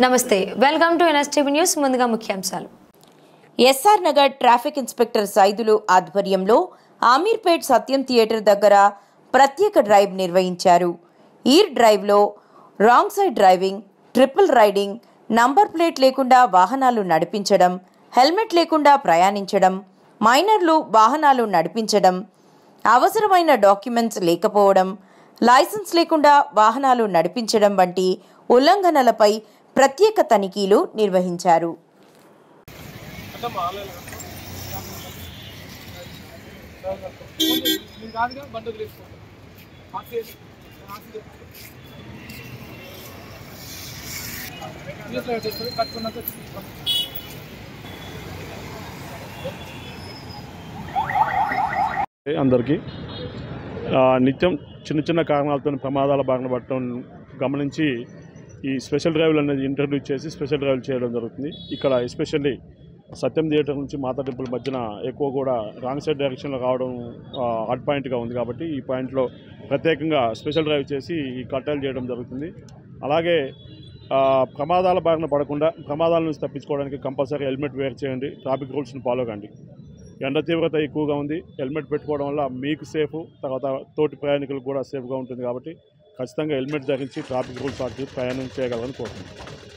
నమస్తే, welcome to NSTV news. ముందుగా ముఖ్యాంశాలు. SR Nagar traffic inspector Saidulu ఆధ్వర్యంలో ఆమీర్పేట్ సత్యం థియేటర్ దగ్గర ప్రత్యేక డ్రైవ్ నిర్వహించారు. ఈ డ్రైవ్లో wrong side driving, triple riding, number plate లేకుండా వాహనాలు నడిపించడం, హెల్మెట్ లేకుండా ప్రయాణించడం, మైనర్లు వాహనాలు నడిపించడం, అవసరమైన డాక్యుమెంట్స్ లేకపోవడం, లైసెన్స్ లేకుండా వాహనాలు నడిపించడం వంటి ఉల్లంఘనలపై ప్రత్యేక తనిఖీలు నిర్వహించారు. అందరికీ నిత్యం చిన్న చిన్న కారణాలతో ప్రమాదాల బారిన పడటం గమనించి ఈ స్పెషల్ డ్రైవ్లు అనేది ఇంట్రడ్యూస్ చేసి స్పెషల్ డ్రైవ్లు చేయడం జరుగుతుంది. ఇక్కడ ఎస్పెషల్లీ సత్యం థియేటర్ నుంచి మాతా టెంపుల్ మధ్యన ఎక్కువ కూడా రాంగ్ సైడ్ డైరెక్షన్లో రావడం హాట్ పాయింట్గా ఉంది. కాబట్టి ఈ పాయింట్లో ప్రత్యేకంగా స్పెషల్ డ్రైవ్ చేసి ఈ కట్టలు చేయడం జరుగుతుంది. అలాగే ప్రమాదాల బారిన పడకుండా ప్రమాదాల నుంచి తప్పించుకోవడానికి కంపల్సరీ హెల్మెట్ వేర్ చేయండి, ట్రాఫిక్ రూల్స్ని ఫాలో కండి. ఎండ తీవ్రత ఎక్కువగా ఉంది, హెల్మెట్ పెట్టుకోవడం వల్ల మీకు సేఫ్, తర్వాత తోటి ప్రయాణికులకు కూడా సేఫ్గా ఉంటుంది. కాబట్టి ఖచ్చితంగా హెల్మెట్ ధరించి ట్రాఫిక్ రూల్స్ పాటించి ప్రయాణం చేయగలరని కోరుతున్నాను.